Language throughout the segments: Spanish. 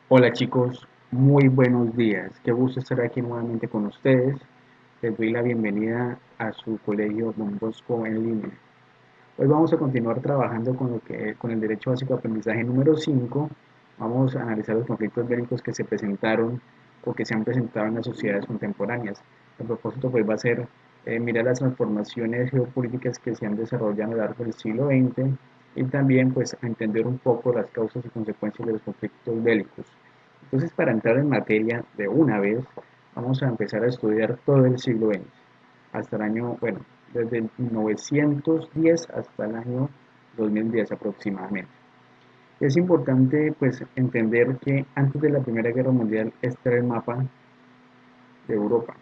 Hola chicos, muy buenos días. Qué gusto estar aquí nuevamente con ustedes. Les doy la bienvenida a su colegio Don Bosco en línea. Hoy vamos a continuar trabajando con el derecho básico de aprendizaje número 5. Vamos a analizar los conflictos bélicos que se presentaron o que se han presentado en las sociedades contemporáneas. El propósito pues va a ser mirar las transformaciones geopolíticas que se han desarrollado a lo largo del siglo XX y también pues entender un poco las causas y consecuencias de los conflictos bélicos. Entonces, para entrar en materia de una vez, vamos a empezar a estudiar todo el siglo XX, hasta el año, bueno, desde el 1910 hasta el año 2010 aproximadamente. Es importante pues entender que antes de la Primera Guerra Mundial este era el mapa de Europa.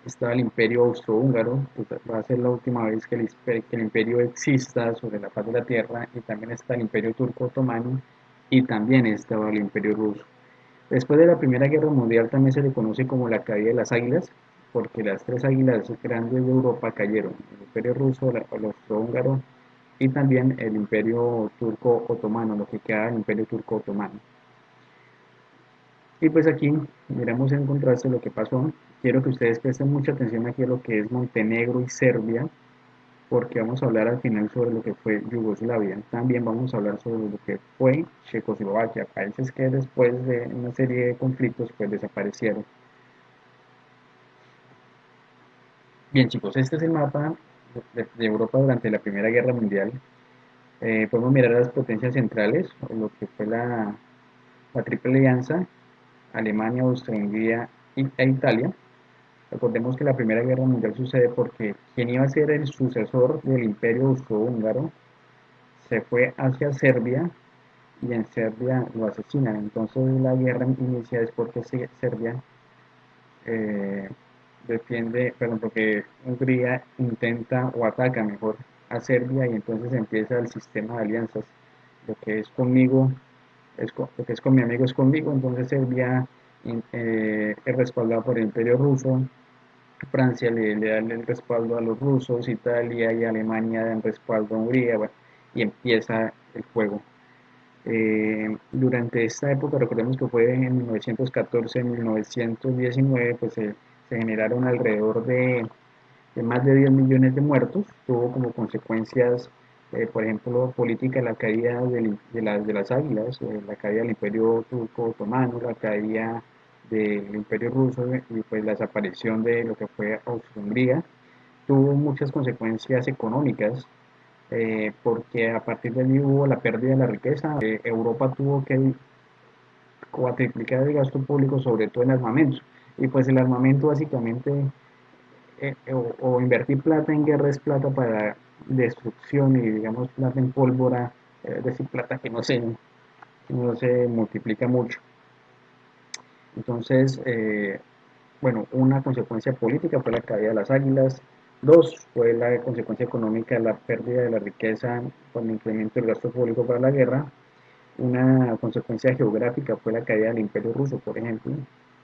Estaba el Imperio Austrohúngaro, que va a ser la última vez que el imperio exista sobre la faz de la Tierra, y también está el Imperio Turco Otomano, y también estaba el Imperio Ruso. Después de la Primera Guerra Mundial también se le conoce como la caída de las águilas, porque las tres águilas grandes de Europa cayeron: el Imperio Ruso, el Austrohúngaro y también el Imperio Turco Otomano, lo que queda del Imperio Turco Otomano. Y pues aquí miramos en contraste lo que pasó. Quiero que ustedes presten mucha atención aquí a lo que es Montenegro y Serbia, porque vamos a hablar al final sobre lo que fue Yugoslavia. También vamos a hablar sobre lo que fue Checoslovaquia, países que después de una serie de conflictos pues desaparecieron. Bien chicos, este es el mapa de Europa durante la Primera Guerra Mundial. Podemos mirar las potencias centrales, lo que fue la Triple Alianza: Alemania, Austria-Hungría e Italia. Recordemos que la Primera Guerra Mundial sucede porque quien iba a ser el sucesor del Imperio Austrohúngaro se fue hacia Serbia, y en Serbia lo asesinan. Entonces la guerra inicia es porque Serbia eh, defiende, perdón, porque Hungría intenta o ataca mejor a Serbia, y entonces empieza el sistema de alianzas. Lo que es conmigo, lo que es con mi amigo es conmigo. Entonces Serbia es respaldado por el Imperio Ruso, Francia le da el respaldo a los rusos, Italia y Alemania dan respaldo a Hungría, bueno, y empieza el juego. Durante esta época, recordemos que fue en 1914-1919, pues se generaron alrededor de más de 10 millones de muertos. Tuvo como consecuencias, por ejemplo, política, la caída de las águilas, la caída del Imperio Turco Otomano, la caída del Imperio Ruso, y pues la desaparición de lo que fue Austria-Hungría. Tuvo muchas consecuencias económicas, porque a partir de allí hubo la pérdida de la riqueza. Europa tuvo que cuatriplicar el gasto público, sobre todo en armamento, y pues el armamento básicamente, o invertir plata en guerra es plata para destrucción, y digamos plata en pólvora, es decir, plata que no se multiplica mucho. Entonces, bueno, una consecuencia política fue la caída de las águilas. Dos, fue la consecuencia económica, la pérdida de la riqueza por el incremento del gasto público para la guerra. Una consecuencia geográfica fue la caída del Imperio Ruso, por ejemplo,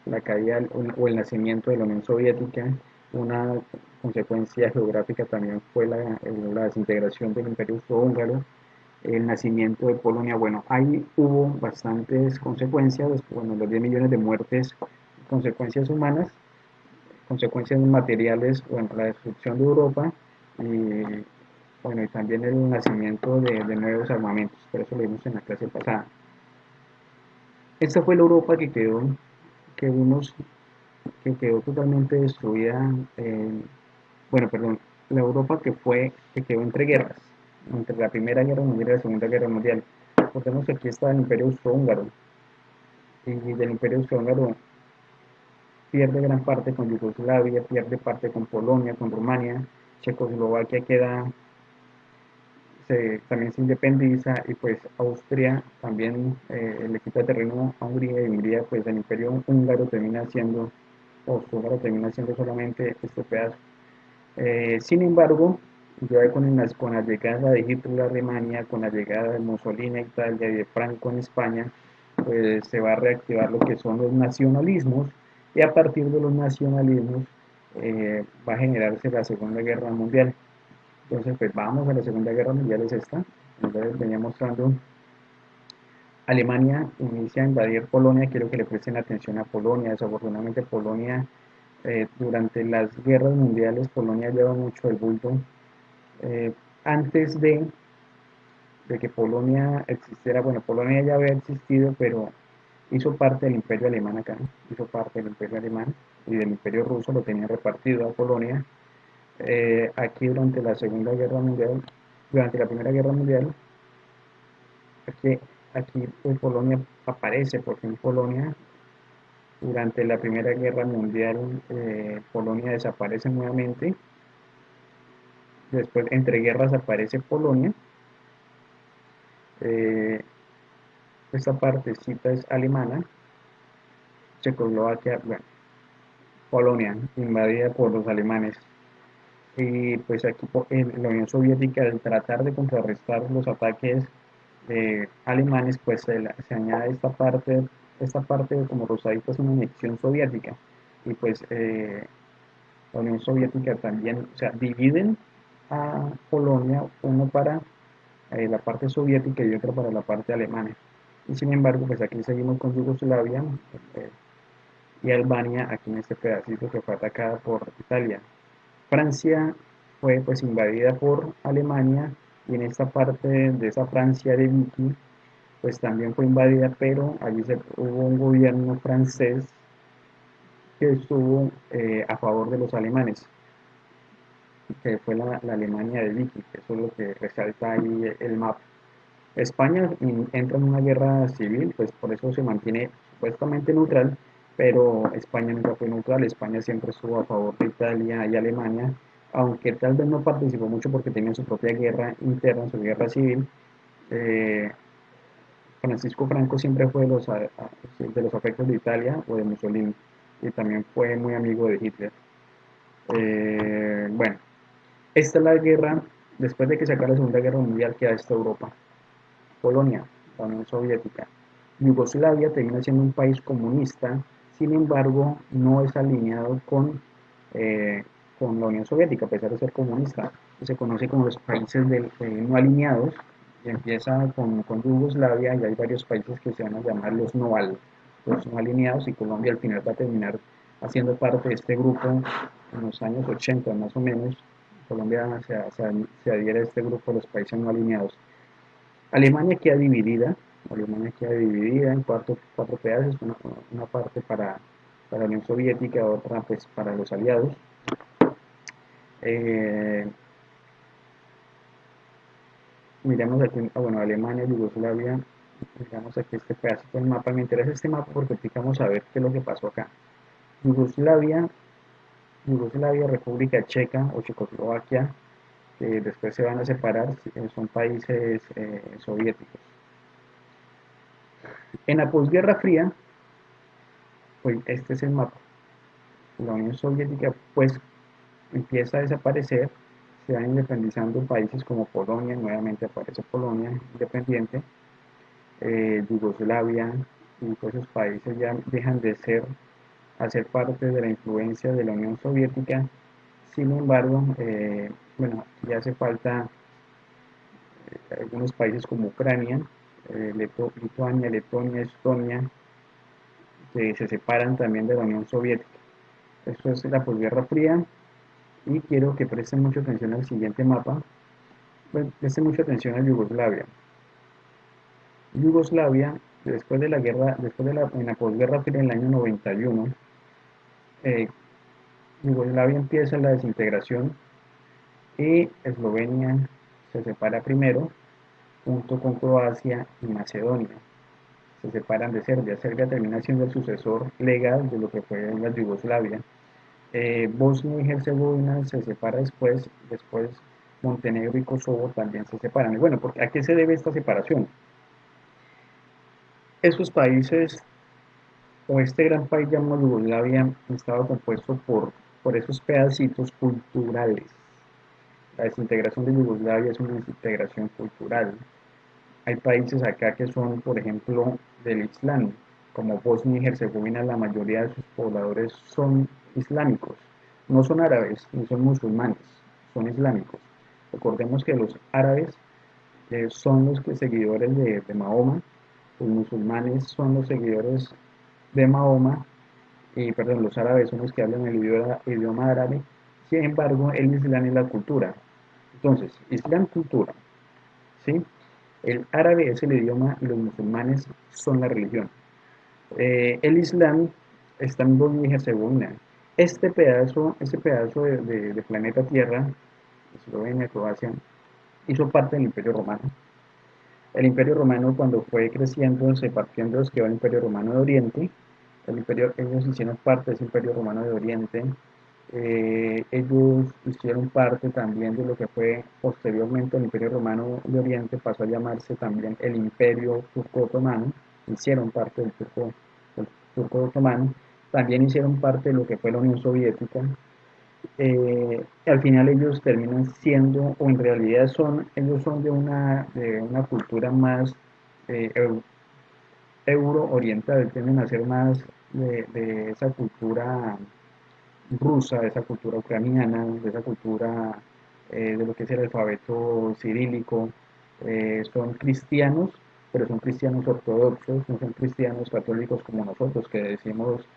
la caída o el nacimiento de la Unión Soviética. Una consecuencia geográfica también fue la desintegración del Imperio Austrohúngaro, el nacimiento de Polonia. Bueno, ahí hubo bastantes consecuencias, bueno, los 10 millones de muertes, consecuencias humanas, consecuencias materiales, bueno, la destrucción de Europa, y bueno, y también el nacimiento de nuevos armamentos, pero eso lo vimos en la clase pasada. Esta fue la Europa que vimos, que quedó totalmente destruida. Bueno, perdón, la Europa que quedó entre guerras, entre la Primera Guerra Mundial y la Segunda Guerra Mundial. Recordemos que aquí está el Imperio Austrohúngaro, y del Imperio Austrohúngaro pierde gran parte con Yugoslavia, pierde parte con Polonia, con Rumania. Checoslovaquia también se independiza, y pues Austria también le quita terreno a Hungría, y Hungría, pues el Imperio Húngaro termina siendo, Austrohúngaro termina siendo solamente este pedazo. Sin embargo, ya con la llegada de Hitler a Alemania, con la llegada de Mussolini a Italia y de Franco en España, pues se va a reactivar lo que son los nacionalismos, y a partir de los nacionalismos va a generarse la Segunda Guerra Mundial. Entonces, pues vamos a la Segunda Guerra Mundial, es esta. Entonces venía mostrando Alemania inicia a invadir Polonia. Quiero que le presten atención a Polonia. Desafortunadamente Polonia, durante las guerras mundiales, Polonia lleva mucho el bulto. Eh, Antes de que Polonia existiera, bueno, Polonia ya había existido, pero hizo parte del imperio alemán acá, hizo parte del imperio alemán y del imperio ruso, lo tenía repartido a Polonia. Aquí durante la Segunda Guerra Mundial, durante la Primera Guerra Mundial, aquí, aquí en Polonia aparece por fin Polonia. Durante la Primera Guerra Mundial, Polonia desaparece nuevamente. Después, entre guerras, aparece Polonia. Eh, Esta partecita es alemana. Checoslovaquia, bueno, Polonia, invadida por los alemanes. Y pues aquí en la Unión Soviética, al tratar de contrarrestar los ataques alemanes, pues se añade esta parte como rosadita es una anexión soviética. Y pues la Unión Soviética también, o sea, dividen a Polonia, uno para la parte soviética y otro para la parte alemana. Y sin embargo, pues aquí seguimos con Yugoslavia eh, y Albania, aquí en este pedacito que fue atacada por Italia. Francia fue pues invadida por Alemania y en esta parte de esa Francia de Vichy pues también fue invadida, pero allí hubo un gobierno francés que estuvo a favor de los alemanes, que fue la Alemania de Vichy, que eso es lo que resalta ahí el mapa. España entra en una guerra civil, pues por eso se mantiene supuestamente neutral, pero España nunca fue neutral. España siempre estuvo a favor de Italia y Alemania, aunque tal vez no participó mucho porque tenía su propia guerra interna, su guerra civil. eh, Francisco Franco siempre fue de los afectos de Italia o de Mussolini, y también fue muy amigo de Hitler. Bueno, esta es la guerra, después de que se acaba la Segunda Guerra Mundial, queda esta Europa. Polonia, la Unión Soviética. Yugoslavia termina siendo un país comunista, sin embargo, no es alineado con la Unión Soviética, a pesar de ser comunista. Se conoce como los países no alineados, y empieza con Yugoslavia, y hay varios países que se van a llamar los no alineados, y Colombia al final va a terminar haciendo parte de este grupo en los años 80 más o menos. Colombia se adhiere a este grupo de los países no alineados. Alemania queda dividida, Alemania queda dividida en cuatro pedazos, una parte para la Unión Soviética, otra pues para los aliados. Eh, Miramos aquí, bueno, Alemania, Yugoslavia, miramos aquí este pedacito del mapa. Me interesa este mapa porque explicamos a ver qué es lo que pasó acá. Yugoslavia, República Checa o Checoslovaquia, que después se van a separar, son países soviéticos. En la posguerra fría, pues este es el mapa. La Unión Soviética pues empieza a desaparecer, se van independizando países como Polonia, nuevamente aparece Polonia independiente, Yugoslavia, y todos esos países ya dejan de hacer parte de la influencia de la Unión Soviética. Sin embargo, bueno, ya hace falta algunos países como Ucrania, Lituania, Letonia, Estonia, que se separan también de la Unión Soviética. Esto es la posguerra fría. Y quiero que presten mucha atención al siguiente mapa. Pues, presten mucha atención a Yugoslavia. Yugoslavia, después de la guerra, en la posguerra fría en el año 91, eh, Yugoslavia empieza la desintegración y Eslovenia se separa primero, junto con Croacia y Macedonia. Se separan de Serbia. Serbia termina siendo el sucesor legal de lo que fue la Yugoslavia. Bosnia y Herzegovina se separa después Montenegro y Kosovo también se separan. Y bueno, ¿a qué se debe esta separación? Esos países, o este gran país llamado Yugoslavia, estaba compuesto por esos pedacitos culturales. La desintegración de Yugoslavia es una desintegración cultural. Hay países acá que son, por ejemplo, del Islam, como Bosnia y Herzegovina, la mayoría de sus pobladores son islámicos. No son árabes ni son musulmanes, son islámicos. Recordemos que los árabes son los seguidores de Mahoma, Los musulmanes son los seguidores de Mahoma, y perdón, los árabes son los que hablan el idioma árabe. Sin embargo, el Islam es la cultura. Entonces, Islam cultura, ¿sí? El árabe es el idioma y los musulmanes son la religión. El Islam está en Bosnia y Herzegovina. Este pedazo de planeta Tierra, Eslovenia, Croacia, hizo parte del Imperio Romano. El Imperio Romano, cuando fue creciendo, se partió en dos, quedó el Imperio Romano de Oriente. Ellos hicieron parte de ese Imperio Romano de Oriente. Ellos hicieron parte también de lo que fue posteriormente el Imperio Romano de Oriente, pasó a llamarse también el Imperio Turco-Otomano. Hicieron parte del Turco Otomano. También hicieron parte de lo que fue la Unión Soviética. Al final ellos terminan siendo, o en realidad ellos son de una cultura más eh, euro-oriental, tienden a ser más de esa cultura rusa, de esa cultura ucraniana, de esa cultura de lo que es el alfabeto cirílico. Son cristianos, pero son cristianos ortodoxos, no son cristianos católicos como nosotros, que decimos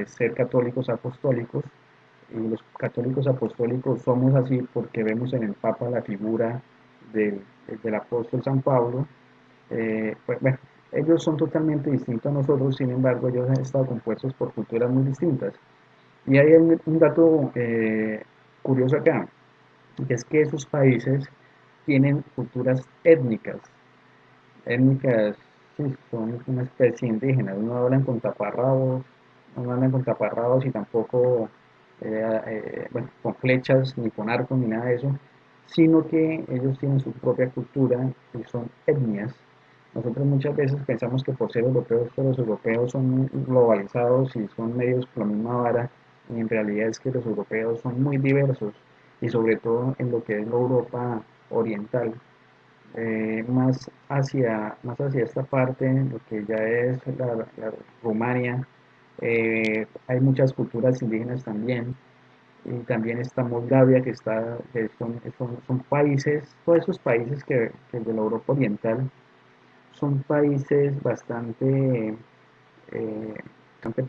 ser católicos apostólicos. Y los católicos apostólicos somos así porque vemos en el Papa la figura del, del apóstol San Pablo. Pues, bueno, ellos son totalmente distintos a nosotros, sin embargo, ellos han estado compuestos por culturas muy distintas. Y hay un dato curioso acá, que es que esos países tienen culturas étnicas. Étnicas, sí, son una especie indígena. No hablan con taparrabos, no hablan con taparrabos y tampoco bueno, con flechas, ni con arcos, ni nada de eso, sino que ellos tienen su propia cultura y son etnias. Nosotros muchas veces pensamos que por ser europeos, todos los europeos son globalizados y son medios por la misma vara, y en realidad es que los europeos son muy diversos, y sobre todo en lo que es la Europa oriental, más hacia esta parte, lo que ya es la Rumania, hay muchas culturas indígenas también, y también está Moldavia, que son países, todos esos países que de la Europa Oriental son países bastante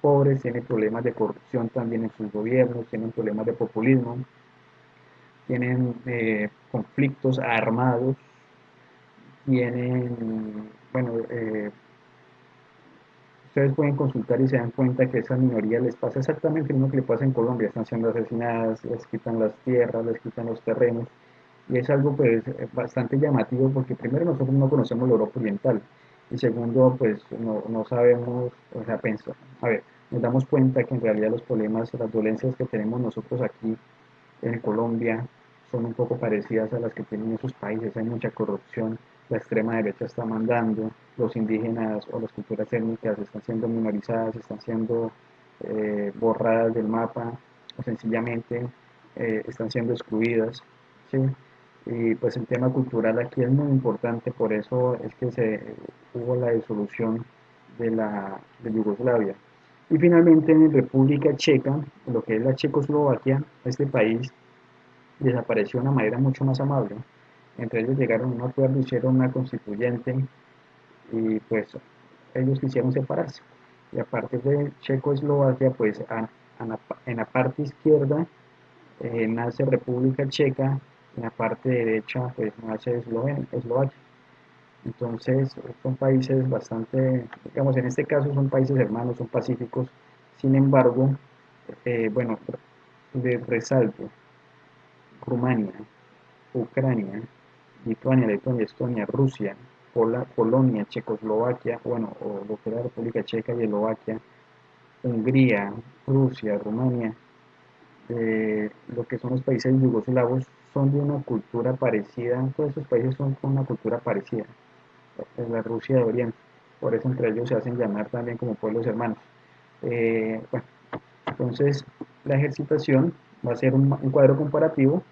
pobres, tienen problemas de corrupción también en sus gobiernos, tienen problemas de populismo, tienen conflictos armados, tienen, bueno, ustedes pueden consultar y se dan cuenta que a esa minoría les pasa exactamente lo mismo que le pasa en Colombia, están siendo asesinadas, les quitan las tierras, les quitan los terrenos, y es algo pues bastante llamativo porque primero nosotros no conocemos la Europa Oriental, y segundo pues no sabemos, o sea, a ver, nos damos cuenta que en realidad los problemas, las dolencias que tenemos nosotros aquí en Colombia son un poco parecidas a las que tienen esos países. Hay mucha corrupción, la extrema derecha está mandando, los indígenas o las culturas étnicas están siendo minorizadas, están siendo borradas del mapa o sencillamente están siendo excluidas. ¿Sí? Y pues el tema cultural aquí es muy importante, por eso es que hubo la disolución de Yugoslavia. Y finalmente en República Checa, lo que es la Checoslovaquia, este país desapareció de una manera mucho más amable. Entre ellos llegaron a un acuerdo, hicieron una constituyente y pues ellos quisieron separarse. Y a partir de Checoslovaquia, pues en la parte izquierda nace República Checa, en la parte derecha pues nace Eslovaquia. Entonces son países bastante, digamos, en este caso son países hermanos, son pacíficos. Sin embargo, bueno, les resalto, Rumania, Ucrania, Lituania, Letonia, Estonia, Rusia, Polonia, Checoslovaquia, bueno, o lo que era República Checa y Eslovaquia, Hungría, Rusia, Rumania, lo que son los países yugoslavos, son de una cultura parecida, todos esos países son con una cultura parecida, en la Rusia de Oriente, por eso entre ellos se hacen llamar también como pueblos hermanos. Bueno, entonces la ejercitación va a ser un cuadro comparativo.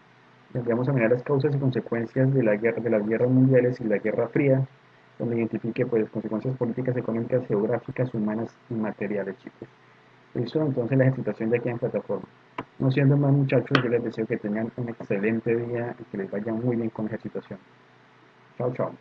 Vamos a mirar las causas y consecuencias de las guerras mundiales y la Guerra Fría, donde identifique pues, consecuencias políticas, económicas, geográficas, humanas y materiales, chicos. Listo, entonces la ejercitación de aquí en plataforma. No siendo más muchachos, yo les deseo que tengan un excelente día y que les vaya muy bien con la ejercitación. Chao, chao.